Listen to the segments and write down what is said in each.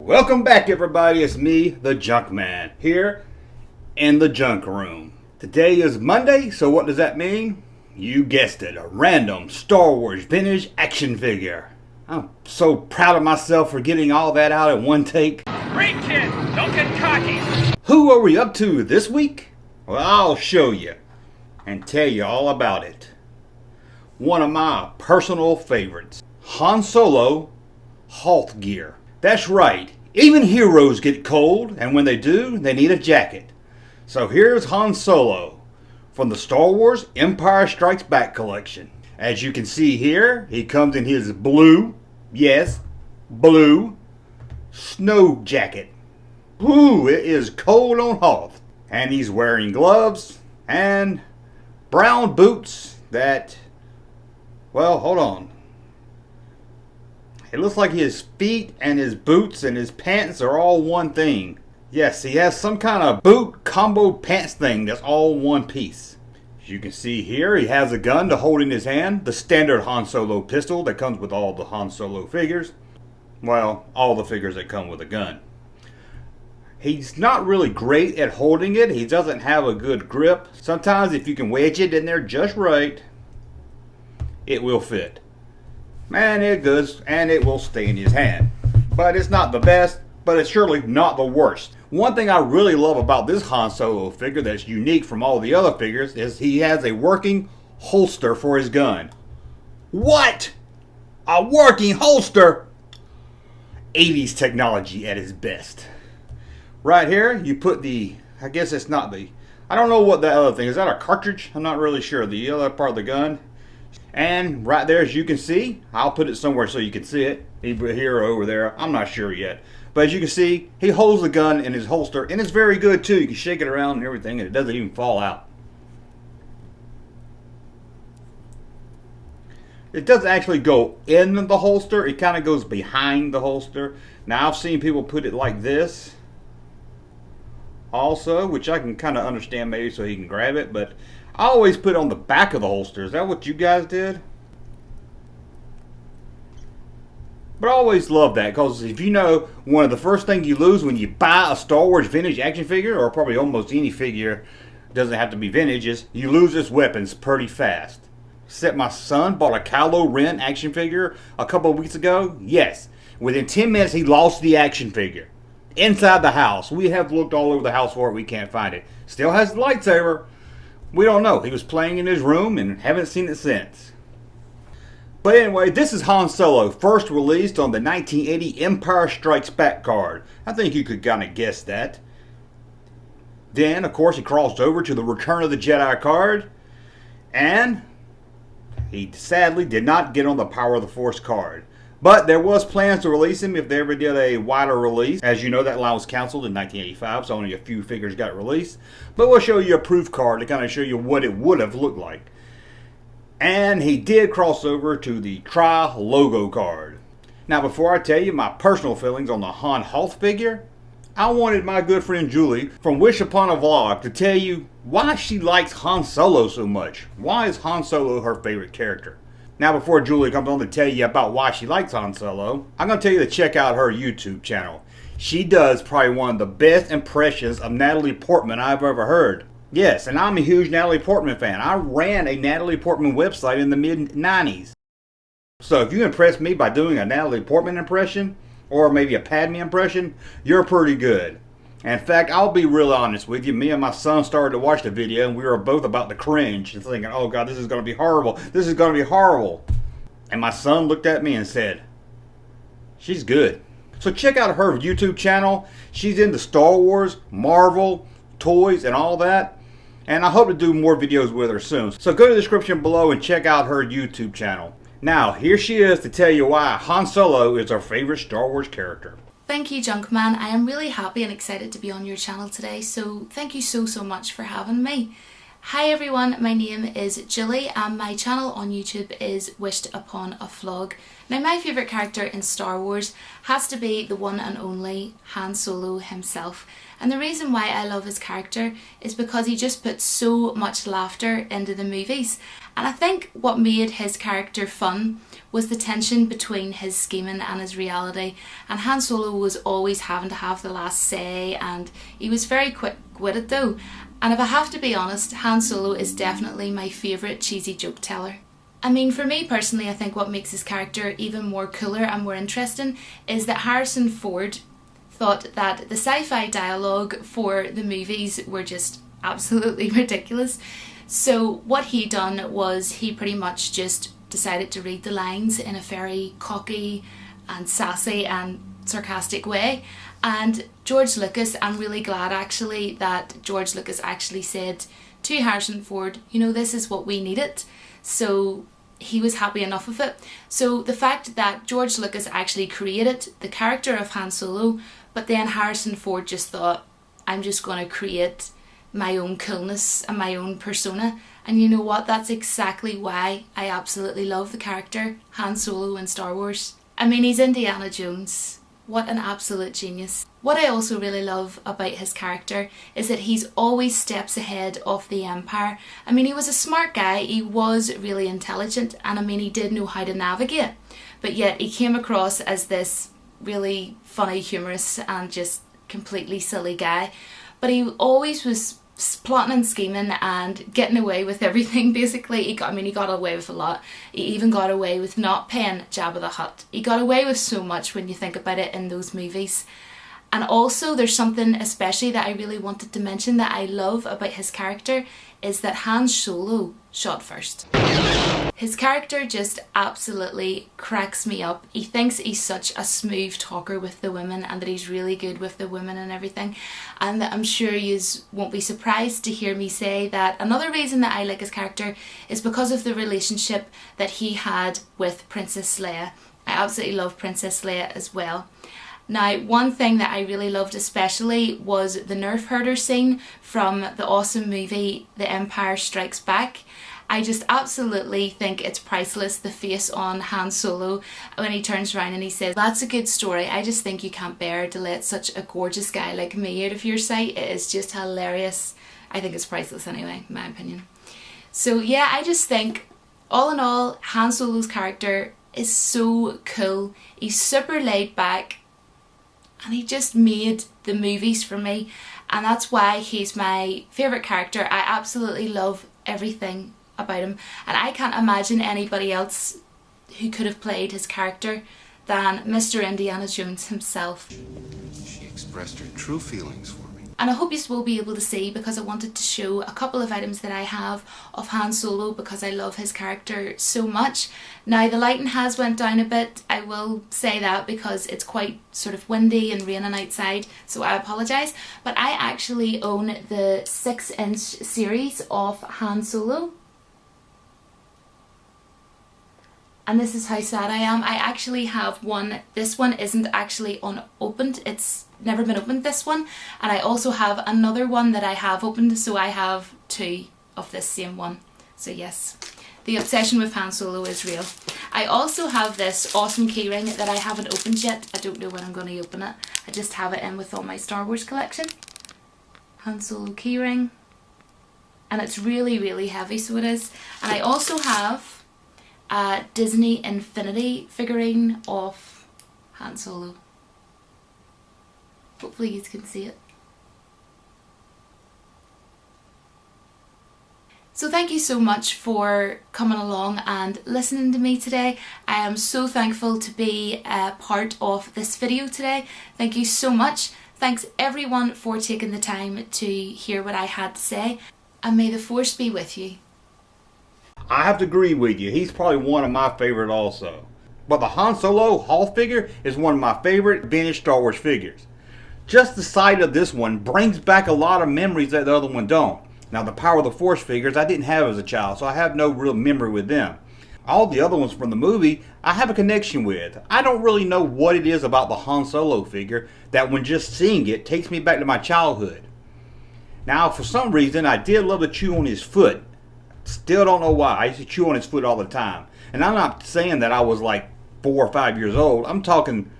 Welcome back, everybody. It's me, the Junkman, here in the junk room. Today is Monday, so what does that mean? You guessed it, a random Star Wars vintage action figure. I'm so proud of myself for getting all that out in one take. Great kid, don't get cocky. Who are we up to this week? Well, I'll show you and tell you all about it. One of my personal favorites, Han Solo Hoth gear. That's right, even heroes get cold, and when they do, they need a jacket. So here's Han Solo from the Star Wars Empire Strikes Back collection. As you can see here, he comes in his blue, yes, blue, snow jacket. Ooh, it is cold on Hoth. And he's wearing gloves and brown boots that, well, hold on. It looks like his feet and his boots and his pants are all one thing. Yes, he has some kind of boot combo pants thing that's all one piece. As you can see here, he has a gun to hold in his hand. The standard Han Solo pistol that comes with all the Han Solo figures. Well, all the figures that come with a gun. He's not really great at holding it. He doesn't have a good grip. Sometimes if you can wedge it in there just right, it will fit. Man, it goes, and it will stay in his hand. But it's not the best, but it's surely not the worst. One thing I really love about this Han Solo figure that's unique from all the other figures is he has a working holster for his gun. What? A working holster? 80s technology at its best. Right here, you put the, I guess it's not the, I don't know what the other thing is. Is that a cartridge? I'm not really sure. The other part of the gun. And right there, as you can see, I'll put it somewhere so you can see it. Either here or over there. I'm not sure yet. But as you can see, he holds the gun in his holster. And it's very good, too. You can shake it around and everything, and it doesn't even fall out. It doesn't actually go in the holster. It kind of goes behind the holster. Now, I've seen people put it like this also, which I can kind of understand maybe so he can grab it. But I always put it on the back of the holster. Is that what you guys did? But I always love that, because if you know, one of the first things you lose when you buy a Star Wars vintage action figure, or probably almost any figure, doesn't have to be vintage, is you lose its weapons pretty fast. Except my son bought a Kylo Ren action figure a couple of weeks ago. Yes, within 10 minutes he lost the action figure. Inside the house. We have looked all over the house for it. We can't find it. Still has the lightsaber. We don't know. He was playing in his room and haven't seen it since. But anyway, this is Han Solo, first released on the 1980 Empire Strikes Back card. I think you could kind of guess that. Then, of course, he crossed over to the Return of the Jedi card. And he sadly did not get on the Power of the Force card. But there was plans to release him if they ever did a wider release. As you know, that line was canceled in 1985, so only a few figures got released. But we'll show you a proof card to kind of show you what it would have looked like. And he did cross over to the Tri-Logo card. Now, before I tell you my personal feelings on the Han Hoth figure, I wanted my good friend Juile from Wish Upon a Vlog to tell you why she likes Han Solo so much. Why is Han Solo her favorite character? Now, before Julie comes on to tell you about why she likes Han Solo, I'm going to tell you to check out her YouTube channel. She does probably one of the best impressions of Natalie Portman I've ever heard. Yes, and I'm a huge Natalie Portman fan. I ran a Natalie Portman website in the mid-90s. So if you impress me by doing a Natalie Portman impression, or maybe a Padme impression, you're pretty good. In fact, I'll be real honest with you. Me and my son started to watch the video, and we were both about to cringe and thinking, oh God, this is going to be horrible. This is going to be horrible. And my son looked at me and said, she's good. So check out her YouTube channel. She's into Star Wars, Marvel, toys, and all that. And I hope to do more videos with her soon. So go to the description below and check out her YouTube channel. Now, here she is to tell you why Han Solo is her favorite Star Wars character. Thank you, Junkman. I am really happy and excited to be on your channel today, so thank you so much for having me. Hi everyone, my name is Juile and my channel on YouTube is Wished Upon a Vlog. Now, my favourite character in Star Wars has to be the one and only Han Solo himself. And the reason why I love his character is because he just puts so much laughter into the movies. And I think what made his character fun was the tension between his scheming and his reality. And Han Solo was always having to have the last say, and he was very quick-witted though. And if I have to be honest, Han Solo is definitely my favourite cheesy joke teller. I mean, for me personally, I think what makes his character even more cooler and more interesting is that Harrison Ford thought that the sci-fi dialogue for the movies were just absolutely ridiculous. So what he done was he pretty much just decided to read the lines in a very cocky and sassy and sarcastic way. And George Lucas, I'm really glad actually that George Lucas actually said to Harrison Ford, you know, this is what we needed. So he was happy enough of it. So the fact that George Lucas actually created the character of Han Solo, but then Harrison Ford just thought, I'm just going to create my own coolness and my own persona. And you know what? That's exactly why I absolutely love the character Han Solo in Star Wars. I mean, he's Indiana Jones. What an absolute genius. What I also really love about his character is that he's always steps ahead of the Empire. I mean, he was a smart guy, he was really intelligent, and I mean, he did know how to navigate. But yet he came across as this really funny, humorous, and just completely silly guy. But he always was plotting and scheming and getting away with everything basically. He got away with a lot. He even got away with not paying Jabba the Hutt. He got away with so much when you think about it in those movies. And also there's something especially that I really wanted to mention that I love about his character is that Han Solo shot first. His character just absolutely cracks me up. He thinks he's such a smooth talker with the women and that he's really good with the women and everything. And that I'm sure you won't be surprised to hear me say that another reason that I like his character is because of the relationship that he had with Princess Leia. I absolutely love Princess Leia as well. Now, one thing that I really loved especially was the Nerf herder scene from the awesome movie The Empire Strikes Back. I just absolutely think it's priceless, the face on Han Solo when he turns around and he says, that's a good story, I just think you can't bear to let such a gorgeous guy like me out of your sight. It is just hilarious. I think it's priceless anyway, in my opinion. So yeah, I just think, all in all, Han Solo's character is so cool. He's super laid back, and he just made the movies for me, and that's why he's my favourite character. I absolutely love everything about him, and I can't imagine anybody else who could have played his character than Mr. Indiana Jones himself. She expressed her true feelings for me. And I hope you will be able to see, because I wanted to show a couple of items that I have of Han Solo because I love his character so much. Now the lighting has went down a bit, I will say that, because it's quite sort of windy and raining outside, so I apologise. But I actually own the 6-inch series of Han Solo. And this is how sad I am. I actually have one. This one isn't actually unopened. It's never been opened, this one. And I also have another one that I have opened, so I have two of this same one. So yes, the obsession with Han Solo is real. I also have this awesome keyring that I haven't opened yet. I don't know when I'm going to open it. I just have it in with all my Star Wars collection. Han Solo keyring. And it's really, really heavy, so it is. And I also have a Disney Infinity figurine of Han Solo. Hopefully you can see it. So thank you so much for coming along and listening to me today. I am so thankful to be a part of this video today. Thank you so much. Thanks everyone for taking the time to hear what I had to say. And may the Force be with you. I have to agree with you. He's probably one of my favorite also. But the Han Solo Hoth figure is one of my favorite vintage Star Wars figures. Just the sight of this one brings back a lot of memories that the other one don't. Now the Power of the Force figures I didn't have as a child, so I have no real memory with them. All the other ones from the movie I have a connection with. I don't really know what it is about the Han Solo figure that when just seeing it takes me back to my childhood. Now for some reason I did love to chew on his foot. Still don't know why. I used to chew on his foot all the time. And I'm not saying that I was like 4 or 5 years old. I'm talking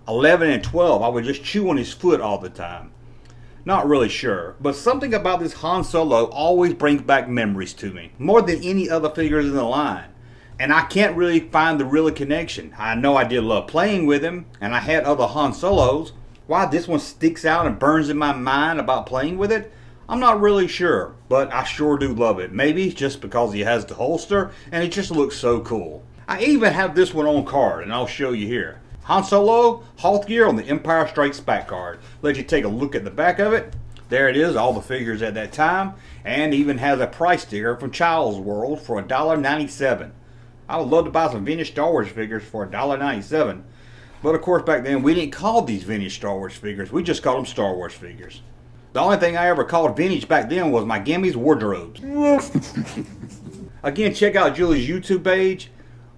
11 and 12. I would just chew on his foot all the time. Not really sure, but something about this Han Solo always brings back memories to me, more than any other figures in the line. And I can't really find the real connection. I know I did love playing with him, and I had other Han Solos. Why this one sticks out and burns in my mind about playing with it, I'm not really sure, but I sure do love it. Maybe just because he has the holster, and it just looks so cool. I even have this one on card, and I'll show you here. Han Solo, Hoth gear on the Empire Strikes Back card. Let you take a look at the back of it. There it is, all the figures at that time, and even has a price sticker from Child's World for $1.97. I would love to buy some vintage Star Wars figures for $1.97. But of course back then we didn't call these vintage Star Wars figures, we just called them Star Wars figures. The only thing I ever called vintage back then was my Gimmy's wardrobes. Again, check out Juile's YouTube page,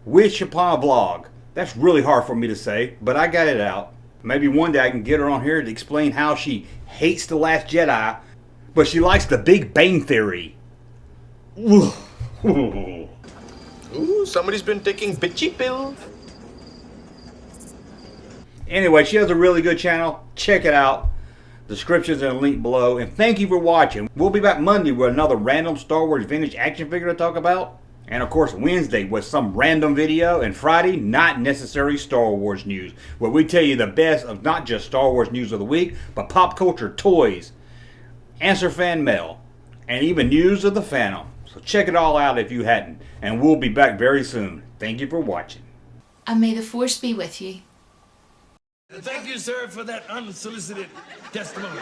Wish Upon a Vlog. That's really hard for me to say, but I got it out. Maybe one day I can get her on here to explain how she hates The Last Jedi, but she likes The Big Bang Theory. Ooh, somebody's been taking bitchy pills. Anyway, she has a really good channel. Check it out. Description's in a link below. And thank you for watching. We'll be back Monday with another random Star Wars vintage action figure to talk about. And of course Wednesday with some random video. And Friday, not necessary Star Wars news, where we tell you the best of not just Star Wars news of the week, but pop culture, toys, answer fan mail, and even news of the Phantom. So check it all out if you hadn't. And we'll be back very soon. Thank you for watching. And may the Force be with you. Thank you, sir, for that unsolicited testimony.